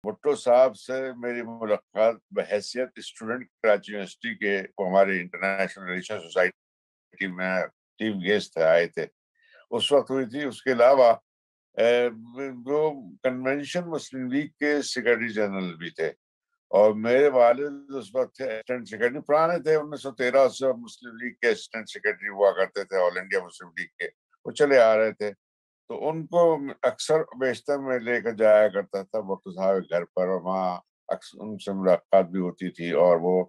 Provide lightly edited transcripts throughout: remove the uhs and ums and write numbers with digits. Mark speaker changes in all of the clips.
Speaker 1: بھٹو صاحب سے میری ملاقات بحیثیت اسٹوڈنٹ کراچی یونیورسٹی کے، وہ ہمارے انٹرنیشنل ریلیشن سوسائٹی میں چیف گیسٹ آئے تھے، اس وقت ہوئی تھی۔ اس کے علاوہ وہ کنونشن مسلم لیگ کے سیکرٹری جنرل بھی تھے، اور میرے والد اس وقت تھے اسسٹنٹ سیکرٹری، پرانے تھے، 1913 سے مسلم لیگ کے اسسٹنٹ سیکرٹری ہوا کرتے تھے، آل انڈیا مسلم لیگ کے، وہ چلے آ رہے تھے۔ تو ان کو اکثر بیشتر میں لے کر جایا کرتا تھا بھٹو صاحب کے گھر پر، اور وہاں اکثر ان سے ملاقات بھی ہوتی تھی، اور وہ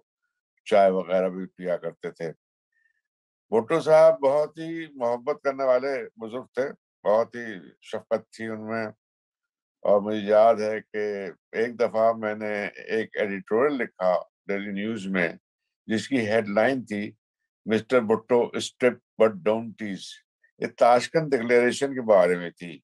Speaker 1: چائے وغیرہ بھی پیا کرتے تھے۔ بھٹو صاحب بہت ہی محبت کرنے والے بزرگ تھے، بہت ہی شفقت تھی ان میں۔ اور مجھے یاد ہے کہ ایک دفعہ میں نے ایک ایڈیٹوریل لکھا ڈیلی نیوز میں، جس کی ہیڈ لائن تھی مسٹر بھٹو اسٹرپ بٹ ڈونٹیز، یہ تاشکند ڈکلیریشن کے بارے میں تھی۔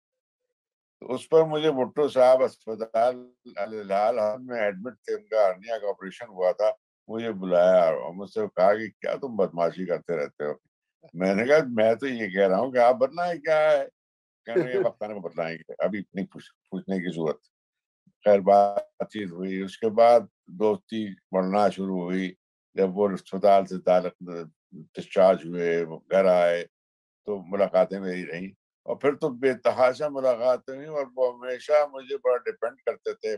Speaker 1: تو اس پر مجھے بھٹو صاحب اسپتال الہلال میں ایڈمٹ تھے، ان کا ہرنیا کا آپریشن ہوا تھا، مجھے بلایا اور مجھ سے کہا کہ کیا تم بدماشی کرتے رہتے ہو؟ میں نے کہا میں تو یہ کہہ رہا ہوں کہ آپ بتلائیں کیا ہے۔ کہنے یہ وقت آنے کو بتلائیں گے، ابھی نہیں پوچھنے کی ضرورت۔ خیر بات چیت ہوئی، اس کے بعد دوستی بڑھنا شروع ہوئی۔ جب وہ اسپتال سے ڈسچارج ہوئے، وہ گھر آئے، تو ملاقاتیں میری رہیں، اور پھر تو بے تحاشا ملاقاتیں ہوئی، اور وہ ہمیشہ مجھے بڑا ڈیپینڈ کرتے تھے،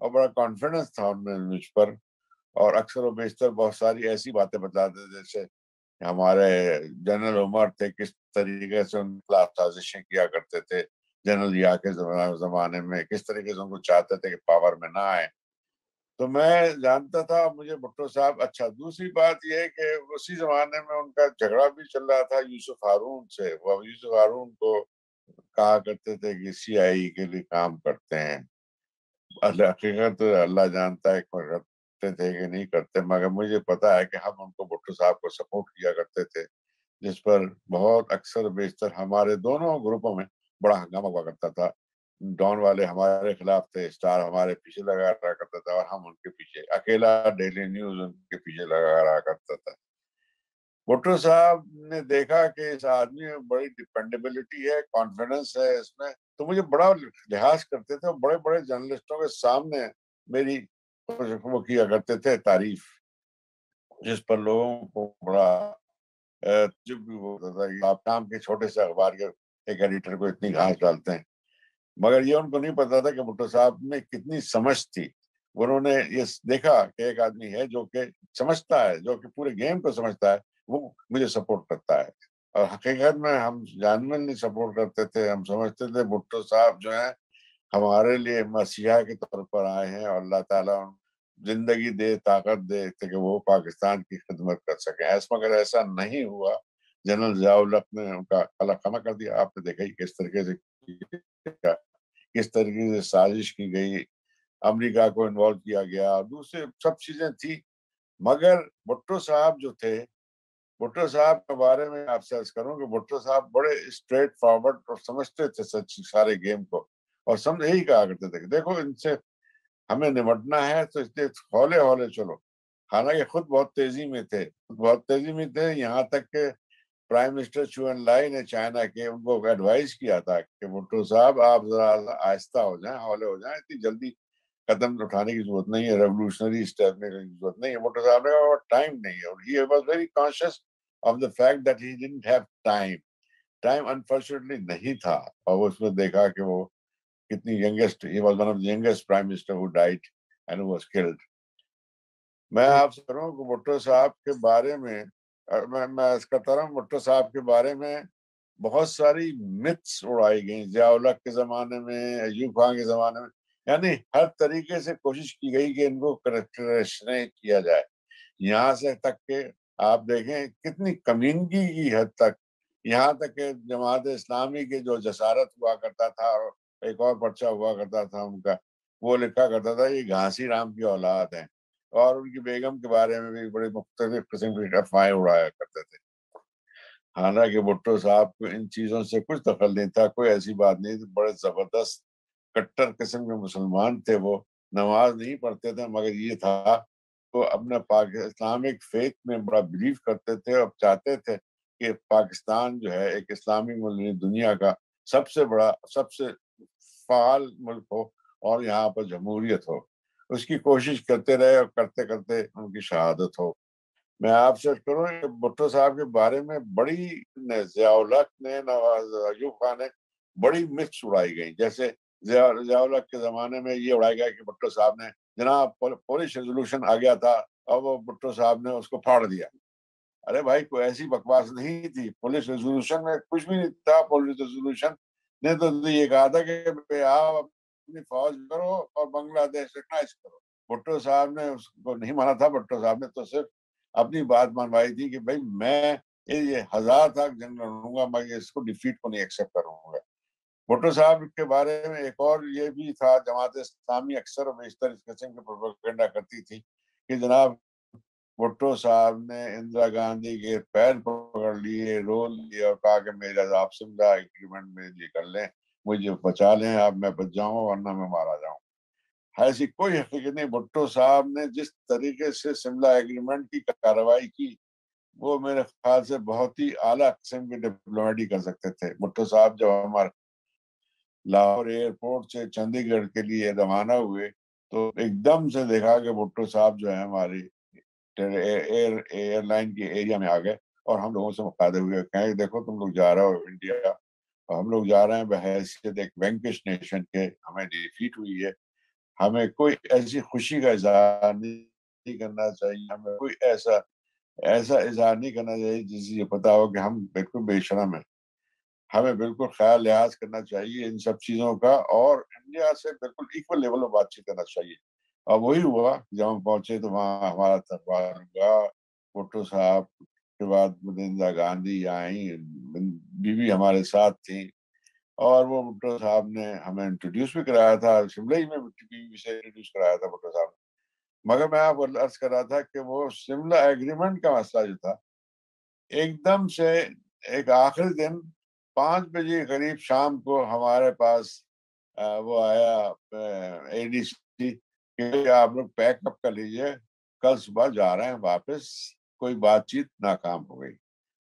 Speaker 1: اور بڑا کانفیڈنس تھا ان میں مجھ پر، اور اکثر و بیشتر بہت ساری ایسی باتیں بتاتے تھے، جیسے ہمارے جنرل عمر تھے، کس طریقے سے ان خلاف سازشیں کیا کرتے تھے جنرل ضیاء کے زمانے میں، کس طریقے سے ان کو چاہتے تھے کہ پاور میں نہ آئے۔ تو میں جانتا تھا مجھے بھٹو صاحب اچھا۔ دوسری بات یہ ہے کہ اسی زمانے میں ان کا جھگڑا بھی چل رہا تھا یوسف ہارون سے، وہ یوسف ہارون کو کہا کرتے تھے کہ سی آئی ای کے لیے کام کرتے ہیں۔ حقیقت اللہ جانتا ہے کرتے تھے کہ نہیں کرتے، مگر مجھے پتا ہے کہ ہم ان کو بھٹو صاحب کو سپورٹ کیا کرتے تھے، جس پر بہت اکثر بیشتر ہمارے دونوں گروپوں میں بڑا ہنگامہ ہوا کرتا تھا۔ ڈان والے ہمارے خلاف تھے، اسٹار ہمارے پیچھے لگا رہا کرتا تھا، اور ہم ان کے پیچھے، اکیلا ڈیلی نیوز ان کے پیچھے لگا رہا کرتا تھا۔ بھٹو صاحب نے دیکھا کہ اس آدمی میں بڑی ڈپینڈیبلٹی ہے، کانفیڈنس ہے اس میں، تو مجھے بڑا لحاظ کرتے تھے، اور بڑے بڑے جرنلسٹوں کے سامنے میری وہ کیا کرتے تھے تعریف، جس پر لوگوں کو بڑا جب بھی ہوتا تھا کہ آپ کام کے چھوٹے سے اخبار کے ایک ایڈیٹر کو اتنی گھاس ڈالتے ہیں۔ مگر یہ ان کو نہیں پتا تھا کہ بھٹو صاحب میں کتنی سمجھ تھی۔ انہوں نے یہ دیکھا کہ ایک آدمی ہے جو کہ سمجھتا ہے، جو کہ پورے گیم کو سمجھتا ہے، وہ مجھے سپورٹ کرتا ہے۔ اور حقیقت میں ہم جانورلی سپورٹ کرتے تھے، ہم سمجھتے تھے بھٹو صاحب جو ہیں ہمارے لیے مسیحا کے طور پر آئے ہیں، اور اللہ تعالیٰ زندگی دے، طاقت دے کہ وہ پاکستان کی خدمت کر سکیں۔ مگر ایسا نہیں ہوا۔ جنرل ضیاء الحق نے ان کا خلا خانہ کر دیا۔ آپ نے دیکھا ہی کس طریقے سے کس طریقے سے سازش کی گئی، امریکہ کو انوالو کیا گیا، دوسرے سب چیزیں تھی۔ مگر بھٹو صاحب جو تھے، بھٹو صاحب کے بارے میں آپ سے عرض کروں کہ بھٹو صاحب بڑے اسٹریٹ فارورڈ اور سمجھتے تھے سچ سارے گیم کو، اور سمجھ یہی کہا کرتے تھے کہ دیکھو ان سے ہمیں نمٹنا ہے تو اس لیے ہولے ہولے چلو۔ حالانکہ خود بہت تیزی میں تھے، بہت تیزی میں تھے، یہاں تک کہ پرائم منسٹر چو این لائی نے چائنا کے ان کو ایڈوائز کیا تھا کہ بھٹو صاحب آپ ذرا آہستہ ہو جائیں، ہولے ہو جائیں، اتنی جلدی قدم اٹھانے کی ضرورت نہیں ہے، ریولیوشنری اسٹیپ میں کی ضرورت نہیں ہے۔ بھٹو صاحب نے کہا ٹائم نہیں ہے، اور he was very conscious of the fact that he didn't have time. Time unfortunately نہیں تھا، اور اس میں دیکھا کہ وہ کتنی youngest, he was one of the youngest prime minister who died and was killed. میں آپ سے کروں کہ بھٹو صاحب کے بارے میں میں اس کا ترم بھٹو صاحب کے بارے میں بہت ساری متس اڑائی گئی، ضیاء الحق کے زمانے میں، ایوب خان کے زمانے میں، یعنی ہر طریقے سے کوشش کی گئی کہ ان کو کریکٹریشن کیا جائے، یہاں سے تک کہ آپ دیکھیں کتنی کمینگی کی حد تک، یہاں تک کہ جماعت اسلامی کے جو جسارت ہوا کرتا تھا، اور ایک اور پرچہ ہوا کرتا تھا ان کا، وہ لکھا کرتا تھا یہ گھانسی رام کی اولاد ہیں، اور ان کی بیگم کے بارے میں بھی بڑے مختلف قسم کی افواہیں اڑایا کرتے تھے۔ حالانکہ بھٹو صاحب کو ان چیزوں سے کچھ دخل نہیں تھا، کوئی ایسی بات نہیں تھی، بڑے زبردست کٹر قسم کے مسلمان تھے، وہ نماز نہیں پڑھتے تھے، مگر یہ تھا وہ اپنے اسلامک فیتھ میں بڑا بلیو کرتے تھے، اور چاہتے تھے کہ پاکستان جو ہے ایک اسلامی ملک دنیا کا سب سے بڑا، سب سے فعال ملک ہو، اور یہاں پر جمہوریت ہو، اس کی کوشش کرتے رہے اور کرتے کرتے ان کی شہادت ہو۔ میں آپ سے کروں کہ بھٹو صاحب کے بارے میں بڑی ضیاء الحق نے، نواز ایوب خان نے بڑی متس اڑائی گئی۔ جیسے ضیاء الحق کے زمانے میں یہ اڑایا گیا کہ بھٹو صاحب نے جناب پولیس ریزولوشن آ گیا تھا اور وہ بھٹو صاحب نے اس کو پھاڑ دیا۔ ارے بھائی کوئی ایسی بکواس نہیں تھی، پولیس ریزولوشن میں کچھ بھی نہیں تھا۔ پولیس ریزولوشن نے تو یہ کہا تھا کہ آپ اپنی فوج کرو اور بنگلہ دیش ریکگنائز کرو۔ بھٹو صاحب نے اس کو نہیں مانا تھا، بھٹو صاحب نے تو صرف اپنی بات منوائی تھی کہ بھائی میں یہ 1000 تک جنگ لڑوں گا، میں اس کو ڈیفیٹ کو نہیں ایکسپٹ کروں گا۔ بھٹو صاحب کے بارے میں ایک اور یہ بھی تھا، جماعت اسلامی اکثر و بیشتر اس قسم کے پروپیگنڈا کرتی تھی کہ جناب بھٹو صاحب نے اندرا گاندھی کے پیر پکڑ لیے، رول لیے اور کہا کہ میرا آپ سمجھا ایگریمنٹ میں یہ کر لیں، مجھے بچا لیں آپ، میں بچ جاؤں ورنہ میں مارا جاؤں۔ ایسی کوئی حقیقت نہیں۔ بھٹو صاحب نے جس طریقے سے شملہ ایگریمنٹ کی کارروائی کی وہ میرے خیال سے بہت ہی اعلیٰ قسم کی ڈپلومیٹی کر سکتے تھے۔ بھٹو صاحب جب ہمارے لاہور ایئرپورٹ سے چندی گڑھ کے لیے روانہ ہوئے تو ایک دم سے دیکھا کہ بھٹو صاحب جو ہے ہماری ایئر لائن کے ایریا میں آ گئے اور ہم لوگوں سے مخاطب ہوئے، کہیں دیکھو تم لوگ جا رہے ہو انڈیا، اور ہم لوگ جا رہے ہیں بحیثیت ایک وینکش نیشن کے، ہمیں ڈیفیٹ ہوئی ہے، ہمیں کوئی ایسی خوشی کا اظہار نہیں کرنا چاہیے، ہمیں کوئی ایسا اظہار نہیں کرنا چاہیے جس سے یہ پتا ہو کہ ہم بالکل بے شرم ہیں، ہمیں بالکل خیال لحاظ کرنا چاہیے ان سب چیزوں کا، اور انڈیا سے بالکل ایکول لیول میں بات چیت کرنا چاہیے۔ اور وہی ہوا، جب ہم پہنچے تو وہاں ہمارا تقریبا بھٹو صاحب کے بعد اندرا گاندھی آئیں، بیوی ہمارے ساتھ تھیں، اور وہ بھٹو صاحب نے ہمیں انٹروڈیوس بھی کرایا تھا، شملہ ہی میں بیوی سے انٹروڈیوس کرایا تھا بھٹو صاحب نے۔ مگر میں آپ کو عرض کر رہا تھا کہ وہ شملہ ایگریمنٹ کا مسئلہ جو تھا، ایک دم سے ایک آخری دن 5 بجے قریب شام کو ہمارے پاس وہ آیا اے ڈی سی کہ آپ لوگ پیک اپ کر لیجئے، کل صبح جا رہے ہیں واپس، کوئی بات چیت ناکام ہو گئی۔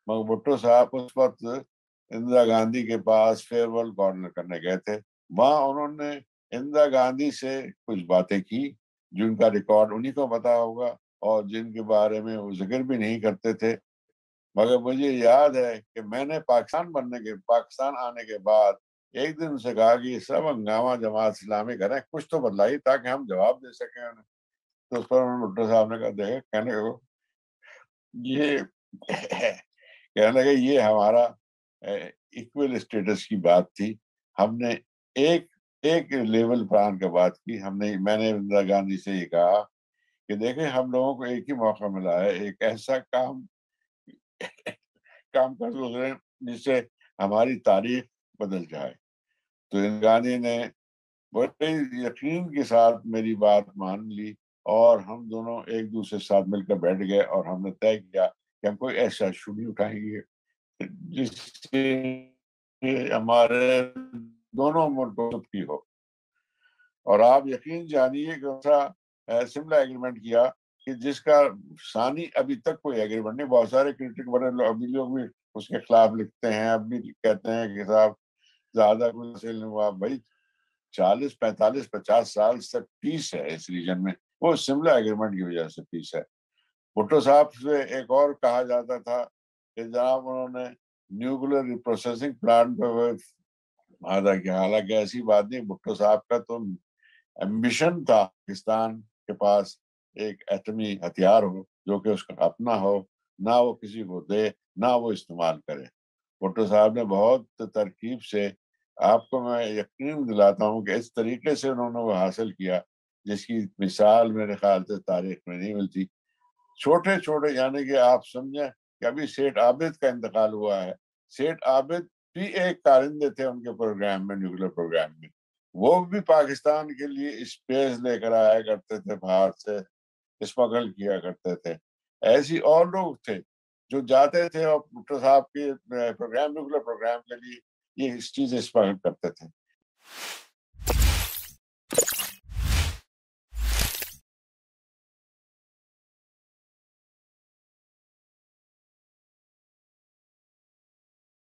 Speaker 1: مگر بھٹو صاحب اس وقت اندرا گاندھی کے پاس فیئر ویل کارنر کرنے گئے تھے، وہاں انہوں نے اندرا گاندھی سے کچھ باتیں کی جن کا ریکارڈ انہی کو پتا ہوگا اور جن کے بارے میں وہ ذکر بھی نہیں کرتے تھے۔ مگر مجھے یاد ہے کہ میں نے پاکستان آنے کے بعد ایک دن سے کہا کہ یہ سب ہنگامہ جماعت اسلامی کریں، کچھ تو بدلائی تاکہ ہم جواب دے سکیں انہیں۔ تو اس پر بھٹو صاحب نے کہا دیکھے کہنے کو یہ کہنے لگے یہ ہمارا ایکول اسٹیٹس کی بات تھی، ہم نے ایک لیول پر آن کے بات کی، میں نے اندرا گاندھی سے یہ کہا کہ دیکھیں ہم لوگوں کو ایک ہی موقع ملا ہے، ایک ایسا کام کر گزرے جس سے ہماری تاریخ بدل جائے۔ تو اندرا گاندھی نے بڑے یقین کے ساتھ میری بات مان لی اور ہم دونوں ایک دوسرے کے ساتھ مل کر بیٹھ گئے اور ہم نے طے کیا کہ ہم کوئی ایسا ایشو نہیں اٹھائیں گے جس سے ہمارے دونوں ملکوں کی ہو۔ اور آپ یقین جانیے کہ شملہ ایگریمنٹ کیا کہ جس کا ثانی ابھی تک کوئی ایگریمنٹ نہیں، بہت سارے کرٹک بڑے ابھی لوگ بھی اس کے خلاف لکھتے ہیں، اب بھی کہتے ہیں کہ صاحب زیادہ کچھ حاصل نہیں ہوا۔ بھائی 40 45 50 سال سے پیس ہے اس ریجن میں، وہ شملہ ایگریمنٹ کی وجہ سے پیس ہے۔ بھٹو صاحب سے ایک اور کہا جاتا تھا کہ جناب انہوں نے نیوکلیر ریپروسیسنگ پلانٹ پہ وعدہ کیا، حالانکہ ایسی بات نہیں۔ بھٹو صاحب کا تو ایمبیشن تھا پاکستان کے پاس ایک ایٹمی ہتھیار ہو جو کہ اس کا اپنا ہو، نہ وہ کسی کو دے نہ وہ استعمال کرے۔ بھٹو صاحب نے بہت ترکیب سے، آپ کو میں یقین دلاتا ہوں کہ اس طریقے سے انہوں نے وہ حاصل کیا جس کی مثال میرے خیال سے تاریخ میں نہیں ملتی۔ چھوٹے چھوٹے یعنی کہ آپ سمجھیں کہ ابھی سیٹ عابد کا انتقال ہوا ہے، سیٹ عابد بھی ایک کارندے تھے ان کے پروگرام میں، نیوکلیر پروگرام میں، وہ بھی پاکستان کے لیے اسپیس لے کر آیا کرتے تھے، باہر سے اسمگل کیا کرتے تھے۔ ایسی اور لوگ تھے جو جاتے تھے اور بھٹو صاحب کے پروگرام، نیوکلیر پروگرام کے لیے یہ چیزیں اسمگل کرتے تھے۔